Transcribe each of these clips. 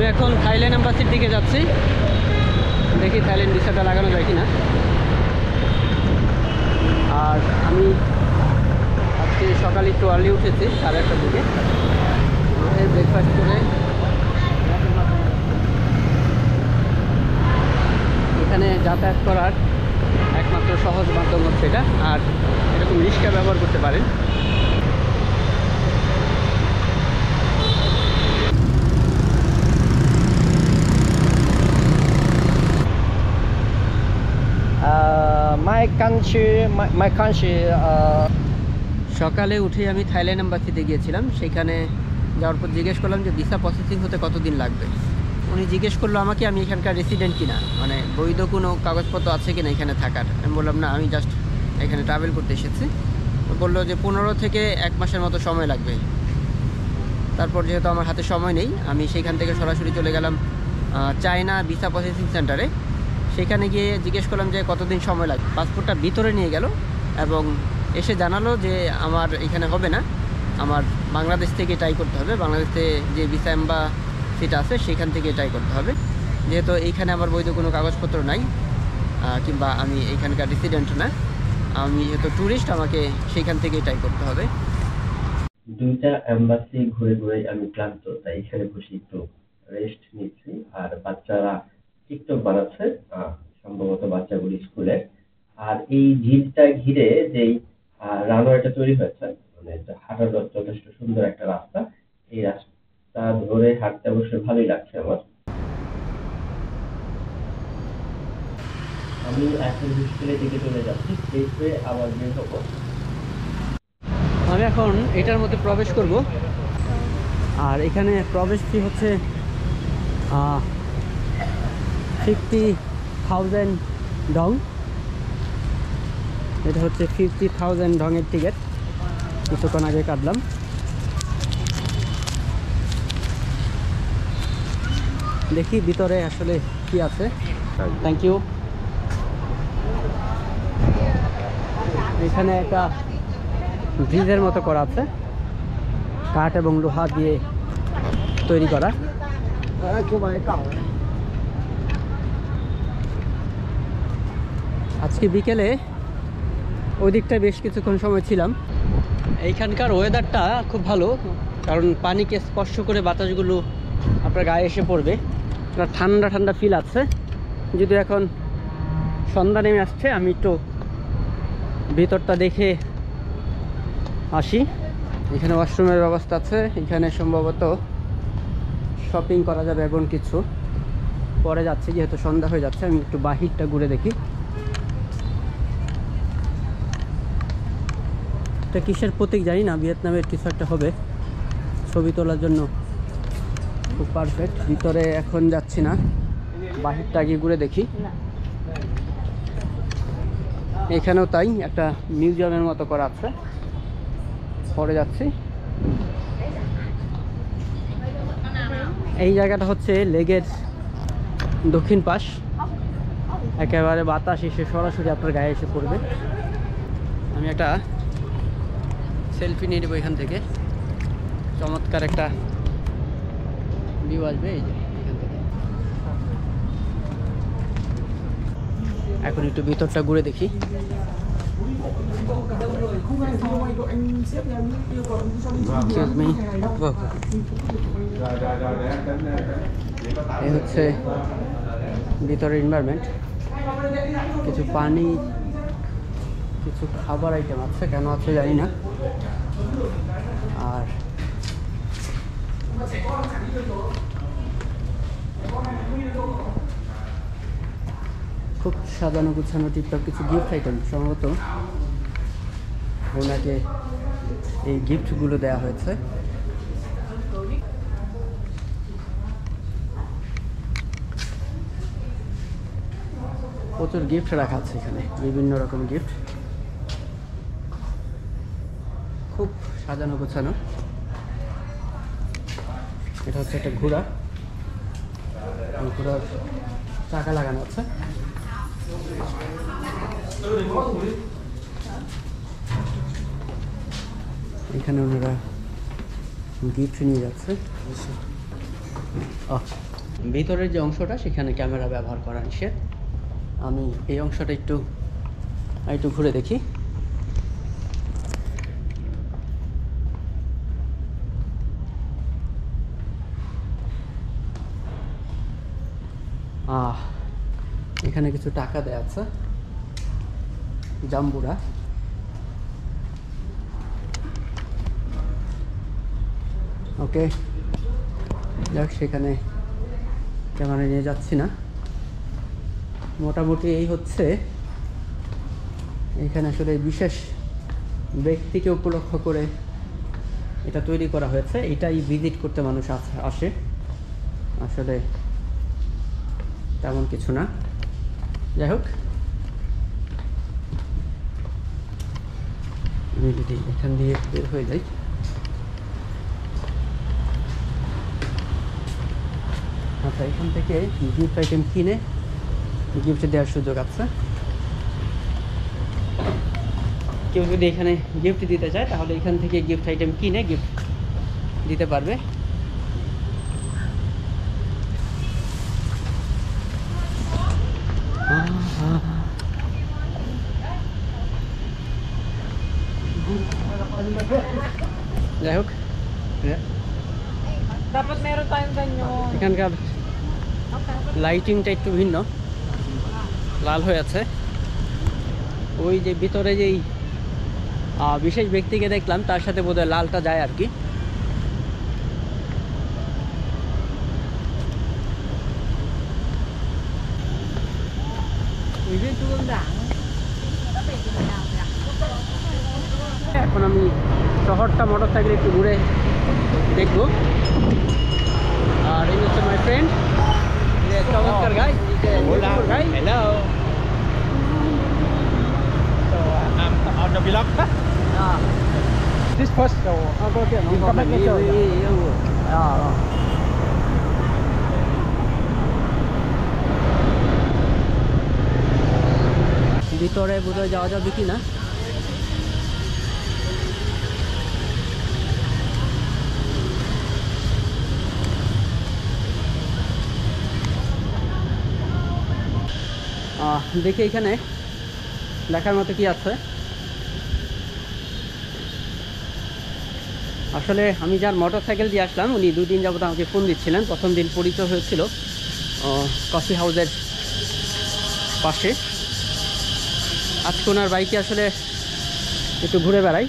আমি এখন থাইল্যান্ড এম্বাসির দিকে যাচ্ছি, দেখি থাইল্যান্ড ভিসাটা লাগানো যায় কিনা। আর আমি আজকে সকালে একটু আর্লি উঠেছি, 1:30টার দিকে, ব্রেকফাস্ট করে এখানে যাতায়াত করার একমাত্র সহজ মাধ্যম হচ্ছে এটা। আর এরকম রিক্সা ব্যবহার করতে পারেন। my country সকালে উঠে আমি থাইল্যান্ড এম্বাসিতে গিয়েছিলাম। সেখানে যাওয়ার পর জিজ্ঞেস করলাম যে ভিসা প্রসেসিং হতে কতদিন লাগবে। উনি জিজ্ঞেস করলো আমাকে আমি এখানকার রেসিডেন্ট কিনা, মানে বৈধ কোনো কাগজপত্র আছে কিনা এখানে থাকার। আমি বললাম না, আমি জাস্ট এখানে ট্রাভেল করতে এসেছি। বললো যে 15 থেকে 1 মাসের মতো সময় লাগবে। তারপর যেহেতু আমার হাতে সময় নেই, আমি সেইখান থেকে সরাসরি চলে গেলাম চায়না ভিসা প্রসেসিং সেন্টারে। সেখানে গিয়ে জিজ্ঞেস করলাম যে কতদিন সময় লাগবে। পাসপোর্টটা ভিতরে নিয়ে গেল এবং এসে জানালো যে আমার এখানে হবে না, আমার বাংলাদেশ থেকে ট্রাই করতে হবে। বাংলাদেশে যে ভিসা এম্বাসিটা আছে সেখান থেকে ট্রাই করতে হবে, যেহেতু এইখানে আমার বৈধ কোনো কাগজপত্র নাই, কিংবা আমি এইখানকার রেসিডেন্ট না, আমি যেহেতু ট্যুরিস্ট, আমাকে সেইখান থেকেই ট্রাই করতে হবে। দুইটা এম্বাসি ঘুরে ঘুরে আমি ক্লান্ত, তাই এখানে বসে একটু রেস্ট নিচ্ছি। আর বাচ্চারা টিকটক বানাচ্ছে, সম্ভবত বাচ্চাগুলি স্কুলে। আর এই ঝিলটা ঘিরে যেই রানওয়েটা তৈরি হয়েছে, মানে হাঁটার যথেষ্ট সুন্দর একটা রাস্তা। এই রাস্তা ধরে হাঁটতে অবশ্যই ভালোই লাগছে আমার। আমি এখন স্কুলের দিকে চলে যাচ্ছি, দেখবে আবার বের হবো। আমি এখন এটার মধ্যে প্রবেশ করব। আর এখানে প্রবেশ ফি হচ্ছে 50,000 ডং। এটা হচ্ছে 50,000 ডংয়ের টিকিট, কিছুক্ষণ আগে কাটলাম। দেখি ভিতরে আসলে কি আছে। Thank you. এখানে একটা ব্রিজের মতো করা আছে, কাঠ এবং লোহা দিয়ে তৈরি করা। আজকে বিকেলে ওই দিকটায় বেশ কিছুক্ষণ সময় ছিলাম। এইখানকার ওয়েদারটা খুব ভালো, কারণ পানিকে স্পর্শ করে বাতাসগুলো আপনার গায়ে এসে পড়বে, একটা ঠান্ডা ঠান্ডা ফিল আছে। যদি এখন সন্ধ্যা নেমে আসছে, আমি একটু ভিতরটা দেখে আসি। এখানে ওয়াশরুমের ব্যবস্থা আছে, এখানে সম্ভবত শপিং করা যাবে এবং কিছু। পরে যাচ্ছি, যেহেতু সন্ধ্যা হয়ে যাচ্ছে, আমি একটু বাহিরটা ঘুরে দেখি। এটা কিসের প্রতীক জানি না, ভিয়েতনামের কিছু একটা হবে। ছবি তোলার জন্য খুব পারফেক্ট। ভিতরে এখন যাচ্ছি না, বাহিরটা গিয়ে ঘুরে দেখি। এখানেও তাই, একটা মিউজিয়ামের মতো করা আছে। পরে যাচ্ছি। এই জায়গাটা হচ্ছে লেগের দক্ষিণ পাশ, একেবারে বাতাস এসে সরাসরি আপনার গায়ে এসে পড়বে। আমি একটা সেলফি নিয়ে নেব এখান থেকে, চমৎকার একটা ভিউ আসবে এই যে এখান থেকে। এখন একটু ভিতরটা ঘুরে দেখি। এই হচ্ছে ভিতরের এনভায়রনমেন্ট। কিছু পানি, কিছু খাবার আইটেম আছে, কেন আছে জানি না। আর খুব সাজানো গুছানো টিপটপ কিছু গিফট আইটেম, সম্ভবত ওনাকে এই গিফটগুলো দেওয়া হয়েছে। প্রচুর গিফট রাখা আছে এখানে, বিভিন্ন রকম গিফট, খুব সাজানো গোছানো। এটা হচ্ছে একটা ঘোড়া, ঘোড়ার চাকা লাগানো আছে। এখানে ওনারা গিফট নিয়ে যাচ্ছে। ভিতরের যে অংশটা সেখানে ক্যামেরা ব্যবহার করা নিষেধ। আমি এই অংশটা একটু ঘুরে দেখি। এখানে কিছু টাকা দেয়া আছে, জাম্বুরা। ওকে, যাক, সেখানে ক্যামেরা নিয়ে যাচ্ছি না। মোটামুটি এই হচ্ছে, এখানে আসলে বিশেষ ব্যক্তিকে উপলক্ষ করে এটা তৈরি করা হয়েছে। এটাই ভিজিট করতে মানুষ আসে, আসলে তেমন কিছু না। যাই হোক, আমি যদি এখান দিয়ে বের হয়ে যাই, আচ্ছা, এখান থেকে গিফট আইটেম কিনে গিফট দেওয়ার সুযোগ আছে। কেউ যদি এখানে গিফট দিতে চায় তাহলে এখান থেকে গিফট আইটেম কিনে গিফট দিতে পারবে। যাই হোক, Dapat meron tayong ganyan. এখানকার লাইটিংটা একটু ভিন্ন, লাল হয়ে আছে। ওই যে ভিতরে যেই বিশেষ ব্যক্তিকে দেখলাম তার সাথে বোধহয় লালটা যায় আর কি। এখন আমি শহরটা মোটরসাইকেল একটু ঘুরে দেখবো। আর এই হচ্ছে মাই ফ্রেন্ড, চমৎকার গাই। Hello. So I'm on the vlog. This first, so you come back later. ভিতরে বোধহয় যাওয়া যাবে কি না। দেখি এখানে দেখার মতো কি আছে। আসলে আমি যার মোটরসাইকেল দিয়ে আসলাম উনি 2 দিন যাবত আমাকে ফোন দিচ্ছিলেন। প্রথম দিন পরিচয় হয়েছিল কফি হাউসের পাশে। আজকে ওনার বাইকে আসলে একটু ঘুরে বেড়াই,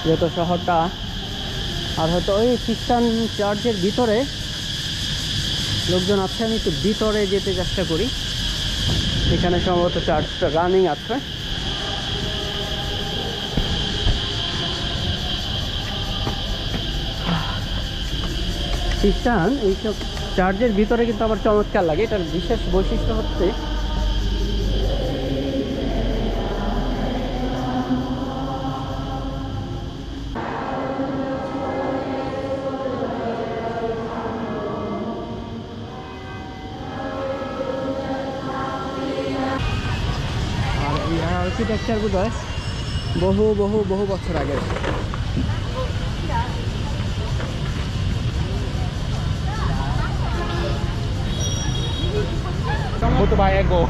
যেহেতু শহরটা, আর হয়তো ওই খ্রিস্টান চার্চের ভিতরে লোকজন আছে। আমি একটু ভিতরে যেতে চেষ্টা করি, এখানে সম্ভবত চার্চটা রানিং আছে। খ্রিস্টান এইসব চার্চের ভিতরে কিন্তু আবার চমৎকার লাগে। এটার বিশেষ বৈশিষ্ট্য হচ্ছে আর্কিটেকচারগুলো বহু বহু বহু বছর আগের। Motorbike Ego.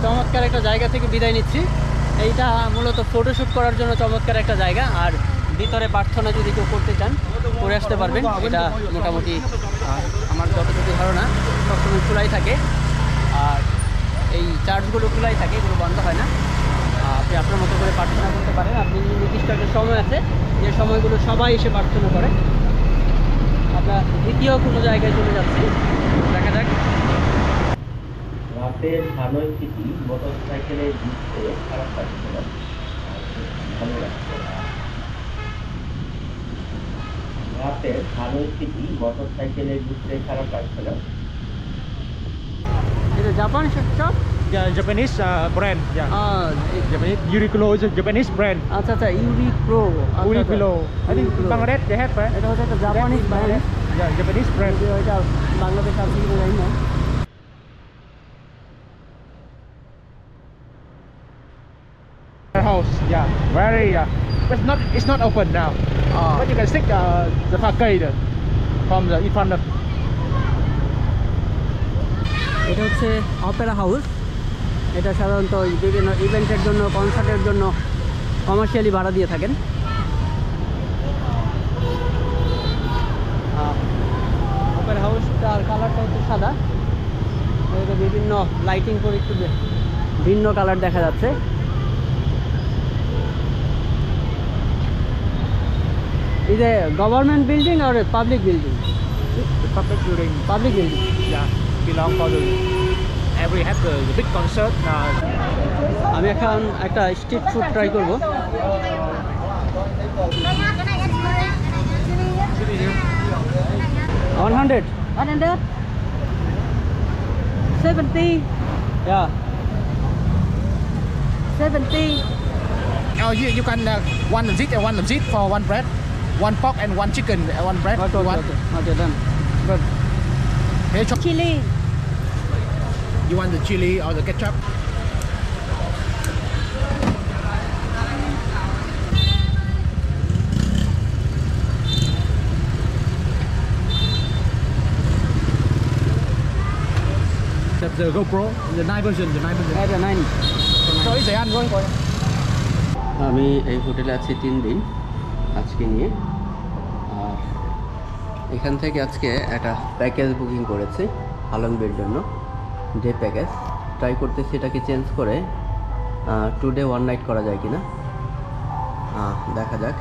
চমৎকার একটা জায়গা থেকে বিদায় নিচ্ছি। এইটা মূলত ফটোশ্যুট করার জন্য চমৎকার একটা জায়গা। আর ভিতরে প্রার্থনা যদি কেউ করতে চান করে আসতে পারবেন। এটা মোটামুটি আমার যতটুকু ধারণা সবসময় খোলাই থাকে, আর এই চার্চগুলো খোলাই থাকে, এগুলো বন্ধ হয় না। আপনি আপনার মতো করে প্রার্থনা করতে পারেন। আপনি নির্দিষ্ট একটা সময় আছে যে সময়গুলো সবাই এসে প্রার্থনা করে। আমরা দ্বিতীয় কোনো জায়গায় চলে যাচ্ছি, দেখা যাক। রাতে হানয় সিটি মোটরসাইকেলে ঘুরতে খারাপ লাগছে না, ভালো লাগছে। রাতে হানয় সিটি মোটরসাইকেলে ঘুরতে খারাপ লাগছে না। এটা Japan shop? Yeah, Japanese brand. Yeah. Japanese Uniqlo is a Japanese brand. আচ্ছা আচ্ছা, Uniqlo. Uniqlo. I think Bangladesh they have, right? এটা হচ্ছে একটা Japanese brand. Yeah, Japanese brand. এটা বাংলাদেশ আছে কিনা জানি না। House. Yeah. Very. It's not open now. But you can stick the facade from the in front of. এটা হচ্ছে অপেরা হাউস। এটা সাধারণত ওই বিভিন্ন ইভেন্টের জন্য, কনসার্টের জন্য কমার্শিয়ালি ভাড়া দিয়ে থাকেন। অপেরা হাউসটার কালারটা হচ্ছে সাদা, এটা বিভিন্ন লাইটিং করে একটু ভিন্ন কালার দেখা যাচ্ছে। Is a government building or a public building? The public building. Public building. Yeah, belong for the every have the big concert. আমি এখন একটা স্ট্রিট ফুড ট্রাই করব। 100. 100. 70. Yeah. 70. Oh, you can one zit and one zit for one bread, one pork and one chicken, one bread. Okay, You want? okay, done. Good. Hey, Chili. you want the chili or the ketchup? The GoPro, the night version, the night version. Add a 9. Sorry, Zayan, going for it. আমি এই হোটেলে আছি 3 দিন আজকে নিয়ে। আর এখান থেকে আজকে একটা প্যাকেজ বুকিং করেছি আলমগীর জন্য, ডে প্যাকেজ। ট্রাই করতেছি এটাকে চেঞ্জ করে 2 ডে 1 নাইট করা যায় কিনা, দেখা যাক।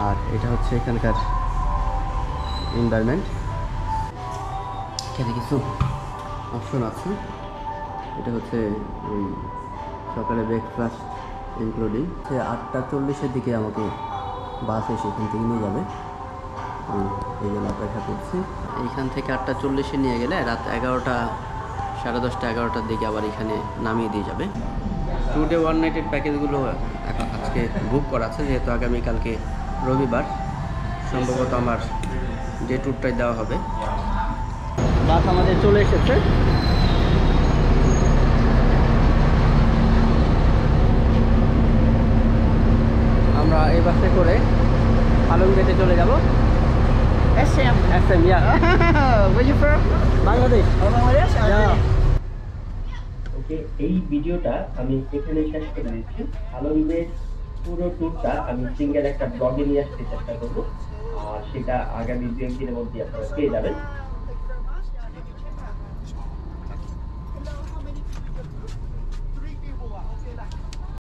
আর এটা হচ্ছে এখানকার এনভায়রনমেন্ট। এখানে কিছু অপশন আছে। এটা হচ্ছে ওই সকালে ব্রেকফাস্ট ইনক্লুডিং। সে 8:40-এর দিকে আমাকে বাস এসে এখান থেকে নিয়ে যাবে, এই জন্য অপেক্ষা করছি। এইখান থেকে 8:40-এ নিয়ে গেলে রাত 11টা, 10:30, 11টার দিকে আবার এখানে নামিয়ে দিয়ে যাবে। 2 ডে 1 নাইটের প্যাকেজগুলো আজকে বুক করা আছে, যেহেতু আগামীকালকে রবিবার, সম্ভবত আমার ডে ট্যুরটাই দেওয়া হবে। বাস আমাদের চলে এসেছে। আমরা এই বাসে করে আলমগীরতে চলে যাব। SM. SM, yeah. Where you from? Bangladesh. Bangladesh? Yeah. ওকে, এই ভিডিওটা আমি এখানে শেষ করে দিচ্ছি। আলমগীর পুরো ট্যুরটা আমি সিঙ্গেল একটা ব্লগে নিয়ে আসতে চেষ্টা করবো, আর সেটা আগামী 2-1 দিনের মধ্যে আপনারা পেয়ে যাবেন।